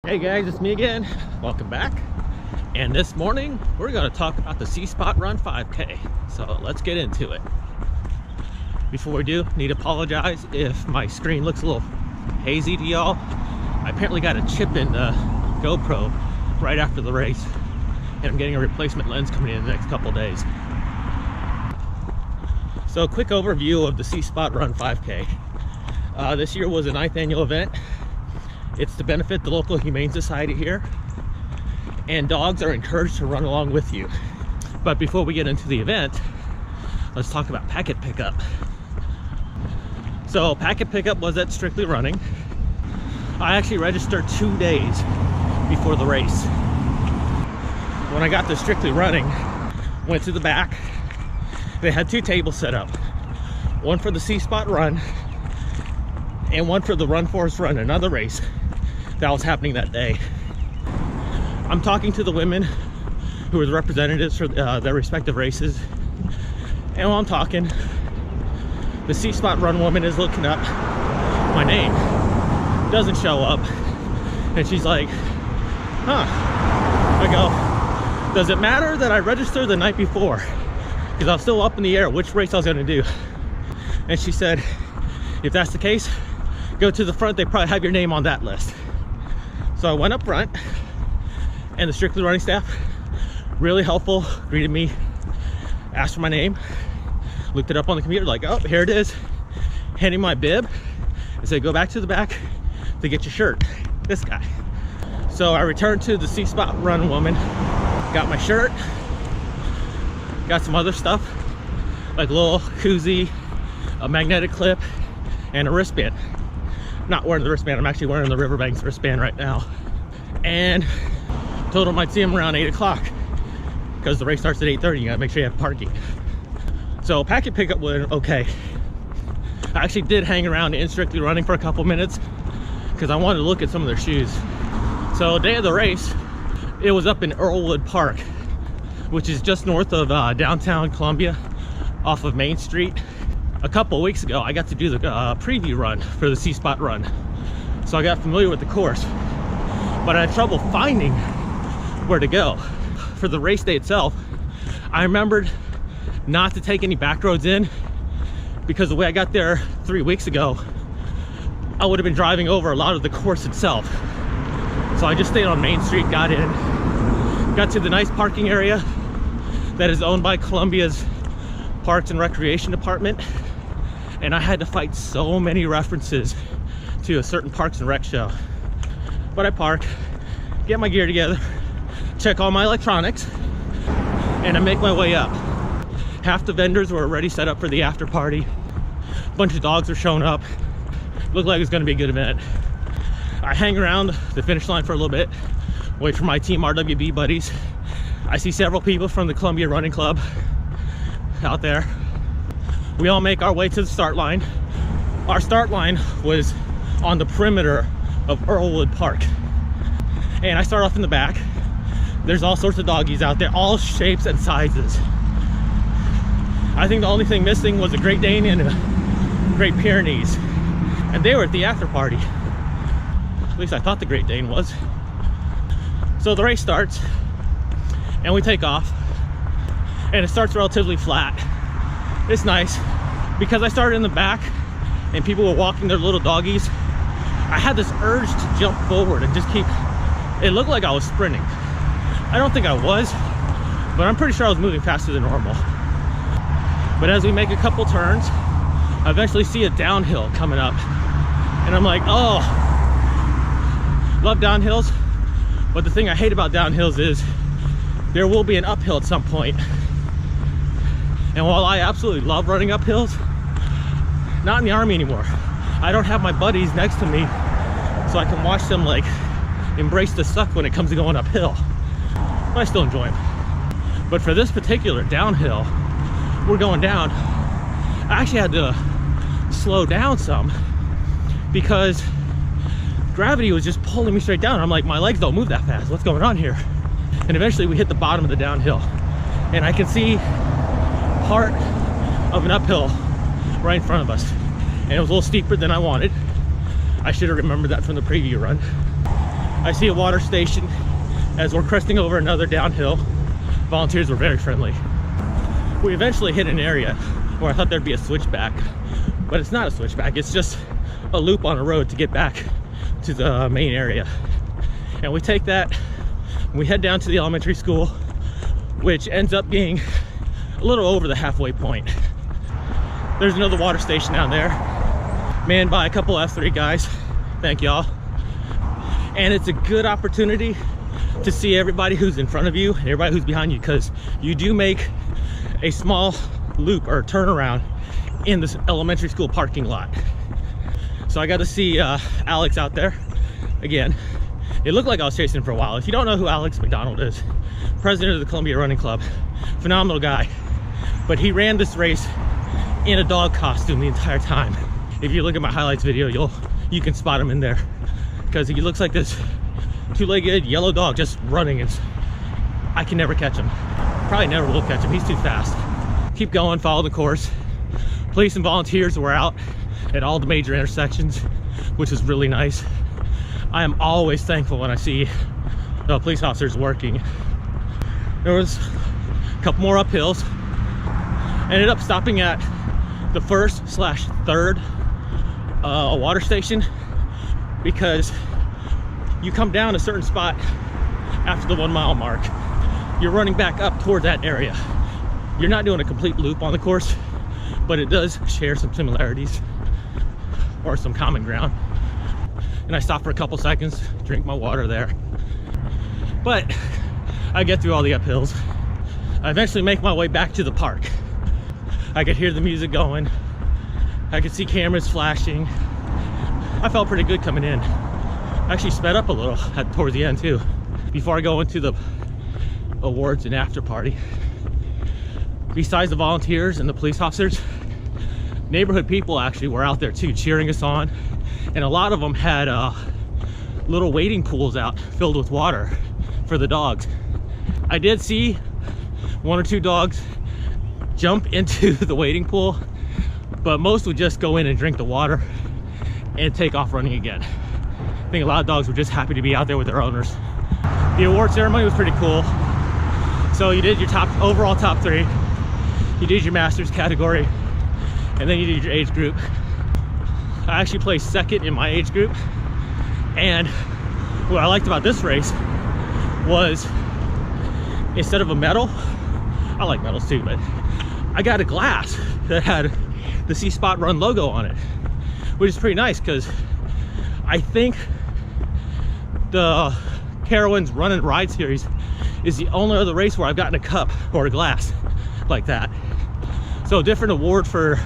Hey guys, it's me again. Welcome back. And this morning we're going to talk about the C-Spot Run 5K. So let's get into it. Before we do, need to apologize if my screen looks a little hazy to y'all. I apparently got a chip in the GoPro right after the race, and I'm getting a replacement lens coming in the next couple days. So a quick overview of the C-Spot Run 5K. This year was a 9th annual event. It's to benefit the local Humane Society here, and dogs are encouraged to run along with you. But before we get into the event, let's talk about packet pickup. So packet pickup was at Strictly Running. I actually registered 2 days before the race. When I got to Strictly Running, went to the back. They had 2 tables set up, one for the C-Spot Run and one for the Run Forest Run, another race that was happening that day. I'm talking to the women who are the representatives for their respective races, and while I'm talking, the C-Spot Run woman is looking up my name, doesn't show up, and she's like, huh. I go, does it matter that I registered the night before? Because I was still up in the air which race I was going to do. And she said, if that's the case, go to the front, they probably have your name on that list. So I went up front, and the Strictly Running staff, really helpful, greeted me, asked for my name, looked it up on the computer, like, oh, here it is, handing my bib, and said, go back to the back to get your shirt, this guy. So I returned to the C-Spot Run woman, got my shirt, got some other stuff, like a little koozie, a magnetic clip, and a wristband. Not wearing the wristband, I'm actually wearing the Riverbanks wristband right now. And told them I'd see them around 8 o'clock because the race starts at 8:30. You gotta make sure you have parking. So packet pickup went okay. I actually did hang around in Strictly Running for a couple minutes because I wanted to look at some of their shoes. So day of the race, it was up in Earlwood Park, which is just north of downtown Columbia off of Main Street. A couple of weeks ago, I got to do the preview run for the C-Spot Run. So I got familiar with the course, but I had trouble finding where to go. For the race day itself, I remembered not to take any back roads in because the way I got there 3 weeks ago, I would have been driving over a lot of the course itself. So I just stayed on Main Street, got in, got to the nice parking area that is owned by Columbia's Parks and Recreation Department, and I had to fight so many references to a certain Parks and Rec show. But I park, get my gear together, check all my electronics, and I make my way up. Half the vendors were already set up for the after party. A bunch of dogs are showing up. Looked like it was going to be a good event. I hang around the finish line for a little bit, wait for my Team RWB buddies. I see several people from the Columbia Running Club out there. We all make our way to the start line. Our start line was on the perimeter of Earlwood Park, and I start off in the back. There's all sorts of doggies out there, all shapes and sizes. I think the only thing missing was a Great Dane and a Great Pyrenees, and they were at the after party. At least I thought the Great Dane was. So the race starts and we take off, and it starts relatively flat. It's nice because I started in the back and people were walking their little doggies. I had this urge to jump forward and just keep, it looked like I was sprinting. I don't think I was, but I'm pretty sure I was moving faster than normal. But as we make a couple turns, I eventually see a downhill coming up, and I'm like, oh, love downhills, but the thing I hate about downhills is there will be an uphill at some point. And while I absolutely love running up hills, not in the Army anymore. I don't have my buddies next to me so I can watch them like embrace the suck when it comes to going uphill. But I still enjoy them. But for this particular downhill, we're going down. I actually had to slow down some because gravity was just pulling me straight down. I'm like, my legs don't move that fast. What's going on here? And eventually we hit the bottom of the downhill, and I can see part of an uphill right in front of us, and it was a little steeper than I wanted. I should have remembered that from the preview run. I see a water station as we're cresting over another downhill. Volunteers were very friendly. We eventually hit an area where I thought there'd be a switchback, but it's not a switchback. It's just a loop on a road to get back to the main area. And we take that, and we head down to the elementary school, which ends up being a little over the halfway point. There's another water station down there, manned by a couple F3 guys. Thank y'all. And it's a good opportunity to see everybody who's in front of you and everybody who's behind you, because you do make a small loop or turnaround in this elementary school parking lot. So I got to see Alex out there again. It looked like I was chasing him for a while. If you don't know who Alex McDonald is, president of the Columbia Running Club, phenomenal guy. But he ran this race in a dog costume the entire time. If you look at my highlights video, you can spot him in there, because he looks like this two-legged yellow dog just running. I can never catch him. Probably never will catch him. He's too fast. Keep going, follow the course. Police and volunteers were out at all the major intersections, which is really nice. I am always thankful when I see the police officers working. There was a couple more uphills. Ended up stopping at the first/third water station, because you come down a certain spot after the 1 mile mark. You're running back up toward that area. You're not doing a complete loop on the course, but it does share some similarities or some common ground. And I stop for a couple seconds, drink my water there. But I get through all the uphills. I eventually make my way back to the park. I could hear the music going. I could see cameras flashing. I felt pretty good coming in. I actually sped up a little towards the end too, before I go into the awards and after party. Besides the volunteers and the police officers, neighborhood people actually were out there too, cheering us on. And a lot of them had little wading pools out filled with water for the dogs. I did see 1 or 2 dogs jump into the wading pool, but most would just go in and drink the water and take off running again. I think a lot of dogs were just happy to be out there with their owners. The award ceremony was pretty cool. So you did your overall top 3, you did your masters category, and then you did your age group. I actually placed second in my age group, and what I liked about this race was, instead of a medal, I like medals too, but I got a glass that had the C Spot Run logo on it, which is pretty nice, because I think the Carowinds Run and Ride series is the only other race where I've gotten a cup or a glass like that. So a different award for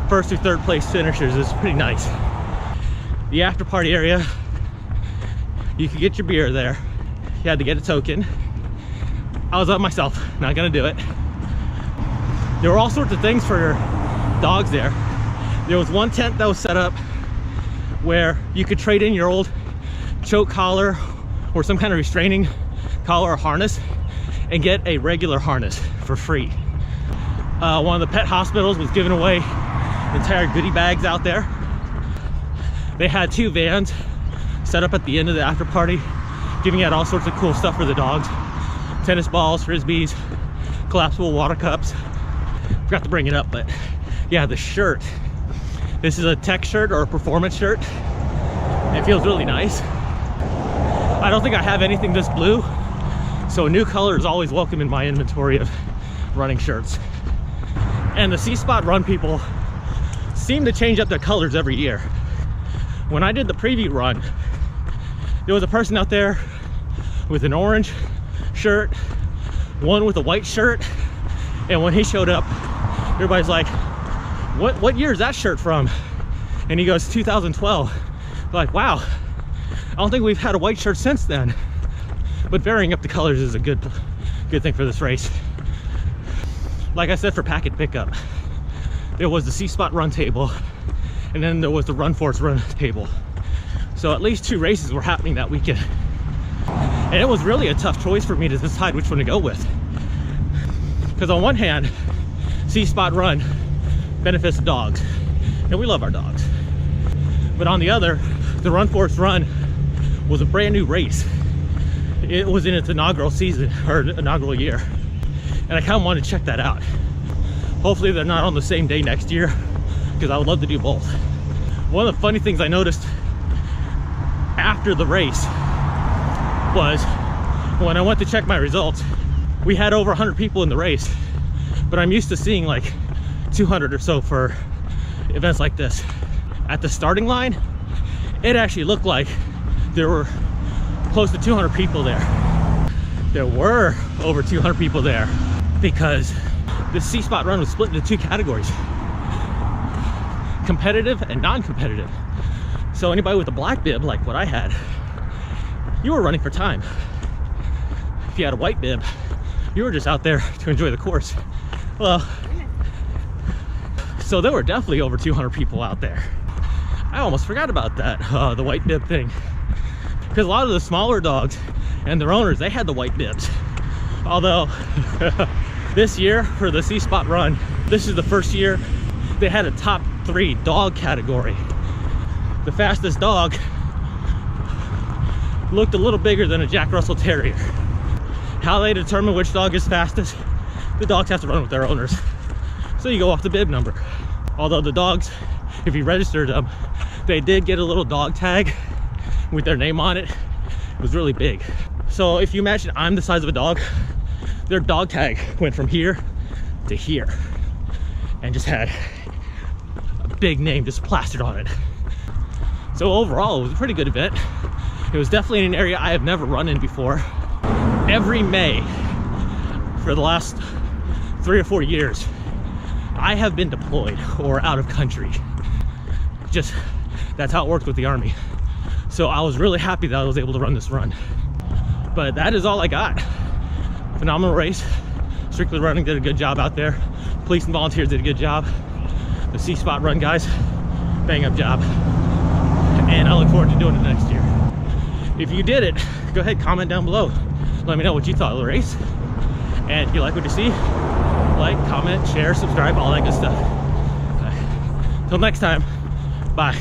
first or third place finishers is pretty nice. The after party area, you could get your beer there. You had to get a token. I was up myself, not gonna do it. There were all sorts of things for dogs there. There was one tent that was set up where you could trade in your old choke collar or some kind of restraining collar or harness and get a regular harness for free. One of the pet hospitals was giving away entire goodie bags out there. They had 2 vans set up at the end of the after party, giving out all sorts of cool stuff for the dogs. Tennis balls, frisbees, collapsible water cups. Forgot to bring it up, but yeah, the shirt. This is a tech shirt or a performance shirt. It feels really nice. I don't think I have anything this blue, so a new color is always welcome in my inventory of running shirts. And the C Spot Run people seem to change up their colors every year. When I did the preview run, there was a person out there with an orange shirt, one with a white shirt, and when he showed up, everybody's like, what year is that shirt from? And he goes, 2012. Like, wow, I don't think we've had a white shirt since then. But varying up the colors is a good thing for this race. Like I said, for packet pickup, there was the C Spot Run table, and then there was the Run Force Run table. So at least 2 races were happening that weekend. And it was really a tough choice for me to decide which one to go with. Because on one hand, C Spot Run benefits dogs, and we love our dogs. But on the other, the Run Force Run was a brand new race. It was in its inaugural season, or inaugural year. And I kind of wanted to check that out. Hopefully they're not on the same day next year, because I would love to do both. One of the funny things I noticed after the race was when I went to check my results, we had over 100 people in the race, but I'm used to seeing like 200 or so for events like this. At the starting line, it actually looked like there were close to 200 people there. There were over 200 people there because the C-Spot run was split into two categories: competitive and non-competitive. So anybody with a black bib, like what I had, you were running for time. If you had a white bib, you were just out there to enjoy the course. Well, so there were definitely over 200 people out there. I almost forgot about that, the white bib thing. Because a lot of the smaller dogs and their owners, they had the white bibs. Although, this year for the C-Spot run, this is the first year they had a top 3 dog category. The fastest dog looked a little bigger than a Jack Russell Terrier. How they determine which dog is fastest, the dogs have to run with their owners. So you go off the bib number. Although the dogs, if you registered them, they did get a little dog tag with their name on it. It was really big. So if you imagine I'm the size of a dog, their dog tag went from here to here and just had a big name just plastered on it. So overall, it was a pretty good event. It was definitely in an area I have never run in before. Every May for the last 3 or 4 years, I have been deployed or out of country. Just, that's how it worked with the Army. So I was really happy that I was able to run this run. But that is all I got. Phenomenal race. Strictly Running did a good job out there. Police and volunteers did a good job. The C-Spot run guys, bang up job. And I look forward to doing it next year. If you did it, go ahead, comment down below. Let me know what you thought of the race. And if you like what you see, like, comment, share, subscribe, all that good stuff. Till next time, bye.